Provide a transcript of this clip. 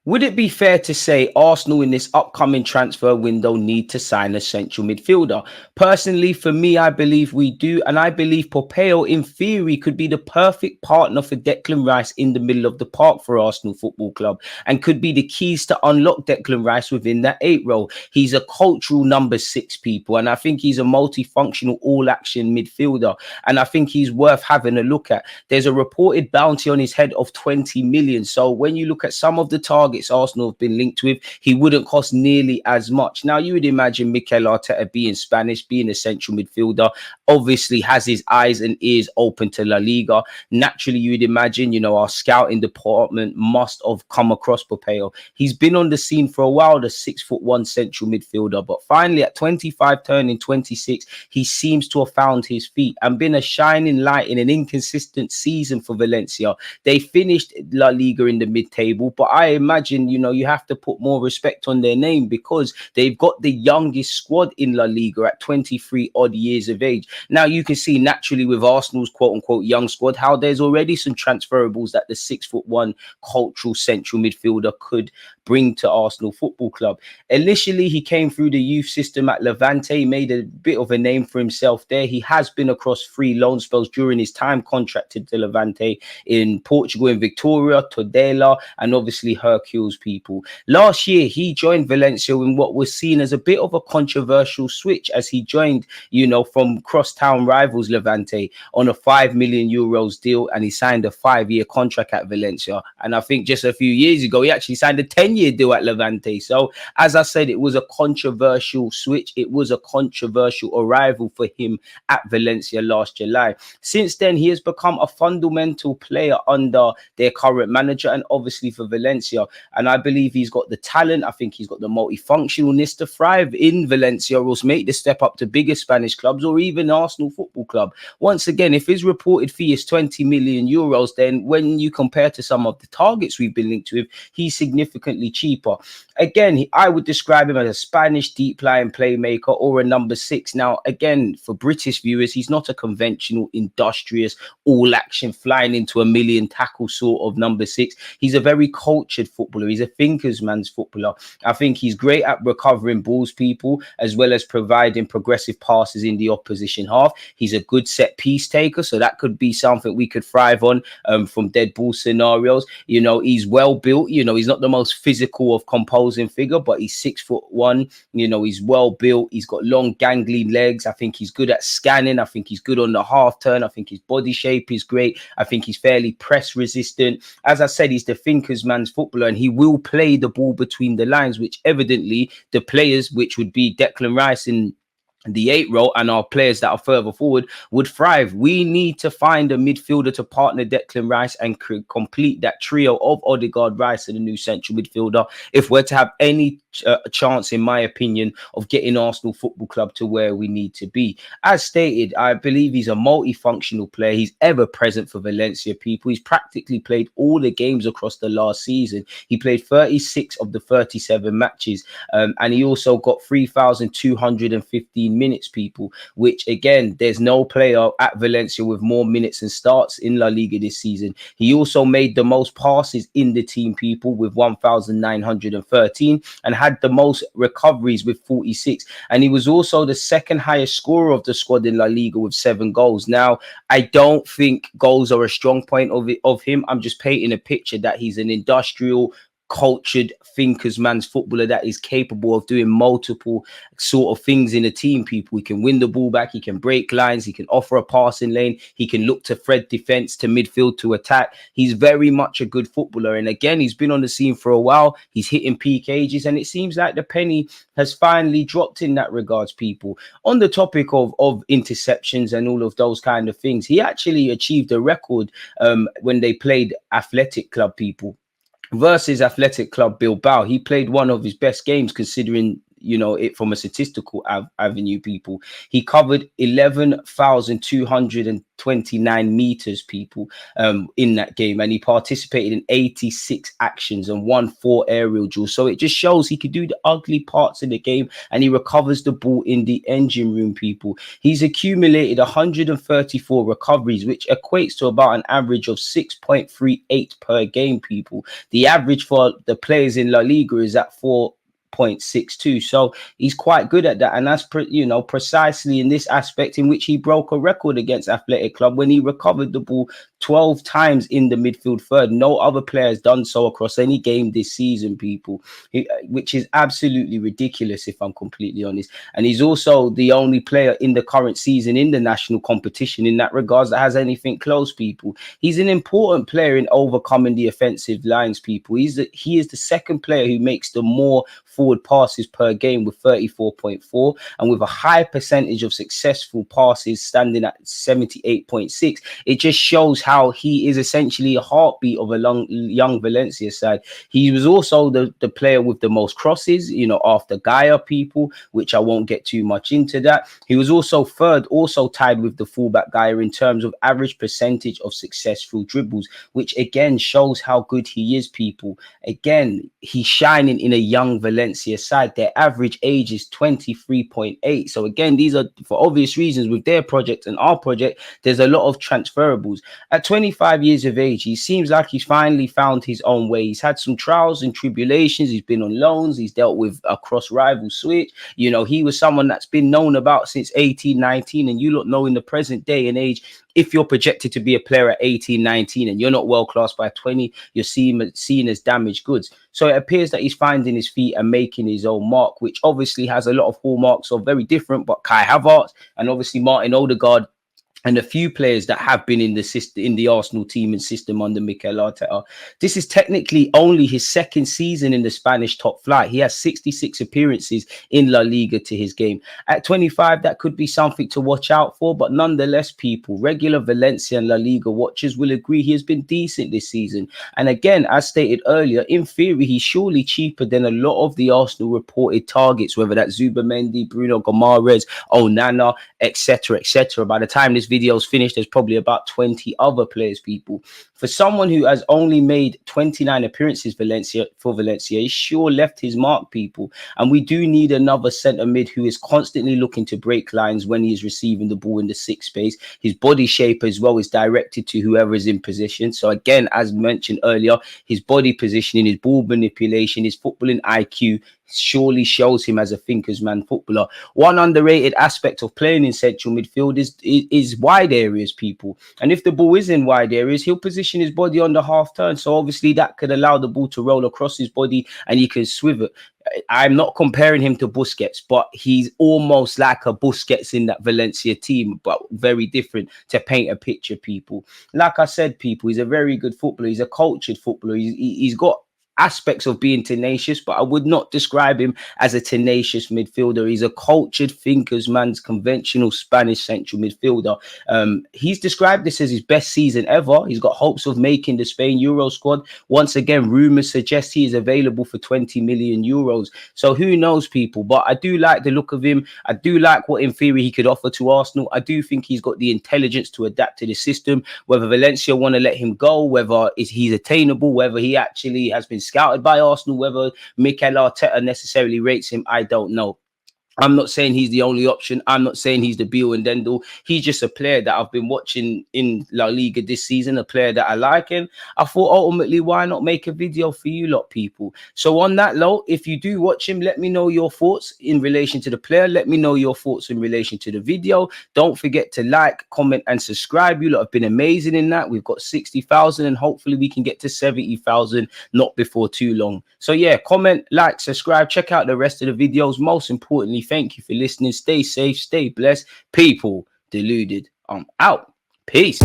Would it be fair to say Arsenal in this upcoming transfer window need to sign a central midfielder? Personally, for me, I believe we do. And I believe Pepelu, in theory, could be the perfect partner for Declan Rice in the middle of the park for Arsenal Football Club and could be the keys to unlock Declan Rice within that 8 role. He's a cultural number 6, people. And I think he's a multifunctional all-action midfielder. And I think he's worth having a look at. There's a reported bounty on his head of 20 million. So when you look at some of the targets Arsenal have been linked with, he wouldn't cost nearly as much. Now, you would imagine Mikel Arteta, being Spanish, being a central midfielder, obviously has his eyes and ears open to La Liga. Naturally, you would imagine, you know, our scouting department must have come across Pepelu. He's been on the scene for a while, the 6'1" central midfielder, but finally at 25, turning 26, he seems to have found his feet and been a shining light in an inconsistent season for Valencia. They finished La Liga in the mid-table, but I imagine, you know, you have to put more respect on their name because they've got the youngest squad in La Liga at 23 odd years of age. Now, you can see naturally with Arsenal's quote-unquote young squad how there's already some transferables that the 6'1" cultural central midfielder could bring to Arsenal Football Club. Initially, he came through the youth system at Levante. He made a bit of a name for himself there. He has been across 3 loan spells during his time contracted to Levante in Portugal, in Victoria, Tudela, and obviously Hercules, people. Last year, he joined Valencia in what was seen as a bit of a controversial switch as he joined, you know, from crosstown rivals Levante on a €5 million deal, and he signed a 5-year contract at Valencia. And I think just a few years ago, he actually signed a 10-year deal at Levante. So, as I said, it was a controversial switch. It was a controversial arrival for him at Valencia last July. Since then, he has become a fundamental player under their current manager and obviously for Valencia. And I believe he's got the talent. I think he's got the multifunctionalness to thrive in Valencia or else make the step up to bigger Spanish clubs or even Arsenal Football Club. Once again, if his reported fee is €20 million, then when you compare to some of the targets we've been linked with, he's significantly cheaper. Again, I would describe him as a Spanish deep lying playmaker or a number 6. Now, again, for British viewers, he's not a conventional, industrious, all-action, flying into a million tackle sort of number 6. He's a very cultured footballer. He's a thinker's man's footballer. I think he's great at recovering balls, people, as well as providing progressive passes in the opposition half. He's a good set piece taker, so that could be something we could thrive on from dead ball scenarios. You know, he's well built. You know, he's not the most physical of composing figure, but he's 6'1". You know, he's well built. He's got long, gangly legs. I think he's good at scanning. I think he's good on the half turn. I think his body shape is great. I think he's fairly press resistant. As I said, he's the thinker's man's footballer, and he will play the ball between the lines, which evidently the players, which would be Declan Rice in the 8 role and our players that are further forward, would thrive. We need to find a midfielder to partner Declan Rice and complete that trio of Odegaard, Rice and a new central midfielder if we're to have any chance, in my opinion, of getting Arsenal Football Club to where we need to be. As stated, I believe he's a multifunctional player. He's ever present for Valencia, people. He's practically played all the games across the last season. He played 36 of the 37 matches, and he also got 3,215 minutes, people, which again, there's no player at Valencia with more minutes and starts in La Liga this season. He also made the most passes in the team, people, with 1,913, and had the most recoveries with 46. And he was also the second highest scorer of the squad in La Liga with 7 goals. Now, I don't think goals are a strong point of him. I'm just painting a picture that he's an industrial, cultured thinker's man's footballer that is capable of doing multiple sort of things in a team, people. He can win the ball back, he can break lines, he can offer a passing lane, he can look to thread defense to midfield to attack. He's very much a good footballer, and again, he's been on the scene for a while. He's hitting peak ages, and it seems like the penny has finally dropped in that regards, people. On the topic of interceptions and all of those kind of things, he actually achieved a record when they played Athletic Club, people, versus Athletic Club Bilbao. He played one of his best games considering you know, it from a statistical avenue, people. He covered 11,229 meters, people, in that game, and he participated in 86 actions and won 4 aerial duels. So it just shows he could do the ugly parts of the game, and he recovers the ball in the engine room, people. He's accumulated 134 recoveries, which equates to about an average of 6.38 per game, people. The average for the players in La Liga is at 4.62, so he's quite good at that, and that's you know, precisely in this aspect in which he broke a record against Athletic Club when he recovered the ball 12 times in the midfield third. No other player has done so across any game this season, people, which is absolutely ridiculous, if I'm completely honest. And he's also the only player in the current season in the national competition in that regards that has anything close, people. He's an important player in overcoming the offensive lines, people. He is the second player who makes the more forward passes per game with 34.4, and with a high percentage of successful passes standing at 78.6. It just shows how he is essentially a heartbeat of a young Valencia side. He was also the player with the most crosses, you know, after Gaia, people, which I won't get too much into that. He was also third, also tied with the fullback Gaia in terms of average percentage of successful dribbles, which again shows how good he is, people. Again, he's shining in a young Valencia side. Their average age is 23.8. So again, these are, for obvious reasons, with their project and our project, there's a lot of transferables. At 25 years of age, he seems like he's finally found his own way. He's had some trials and tribulations. He's been on loans. He's dealt with a cross-rival switch. You know, he was someone that's been known about since 18, 19, and you lot know in the present day and age, if you're projected to be a player at 18, 19, and you're not world class by 20, you're seen as damaged goods. So it appears that he's finding his feet and making his own mark, which obviously has a lot of hallmarks of very different, but Kai Havertz and obviously Martin Odegaard, and a few players that have been in the system, in the Arsenal team and system under Mikel Arteta. This is technically only his second season in the Spanish top flight. He has 66 appearances in La Liga to his game. At 25, that could be something to watch out for, but nonetheless, people, regular Valencia and La Liga watchers will agree he has been decent this season. And again, as stated earlier, in theory, he's surely cheaper than a lot of the Arsenal reported targets, whether that's Zubamendi, Bruno Gomares, Onana, etc., etc. By the time this video's finished, there's probably about 20 other players, people. For someone who has only made 29 appearances for Valencia, he sure left his mark, people. And we do need another centre mid who is constantly looking to break lines when he is receiving the ball in the sixth space. His body shape as well is directed to whoever is in position. So again, as mentioned earlier, his body positioning, his ball manipulation, his footballing IQ surely shows him as a thinkers man footballer. One underrated aspect of playing in central midfield is wide areas, people. And if the ball is in wide areas, he'll position his body on the half turn. So obviously that could allow the ball to roll across his body and he can swivel. I'm not comparing him to Busquets, but he's almost like a Busquets in that Valencia team, but very different, to paint a picture, people. Like I said, people, he's a very good footballer. He's a cultured footballer. He's got aspects of being tenacious, but I would not describe him as a tenacious midfielder. He's a cultured thinkers man's conventional Spanish central midfielder. He's described this as his best season ever. He's got hopes of making the Spain Euro squad. Once again, rumors suggest he is available for 20 million euros. So who knows, people, but I do like the look of him. I do like what in theory he could offer to Arsenal. I do think he's got the intelligence to adapt to the system. Whether Valencia want to let him go, whether he's attainable, whether he actually has been scouted by Arsenal, whether Mikel Arteta necessarily rates him, I don't know. I'm not saying he's the only option. I'm not saying he's the be-all and end-all. He's just a player that I've been watching in La Liga this season, a player that I like. And I thought, ultimately, why not make a video for you lot, people? So on that note, if you do watch him, let me know your thoughts in relation to the player. Let me know your thoughts in relation to the video. Don't forget to like, comment, and subscribe. You lot have been amazing in that. We've got 60,000 and hopefully we can get to 70,000 not before too long. So yeah, comment, like, subscribe, check out the rest of the videos. Most importantly, thank you for listening. Stay safe, stay blessed. People deluded. I'm out. Peace.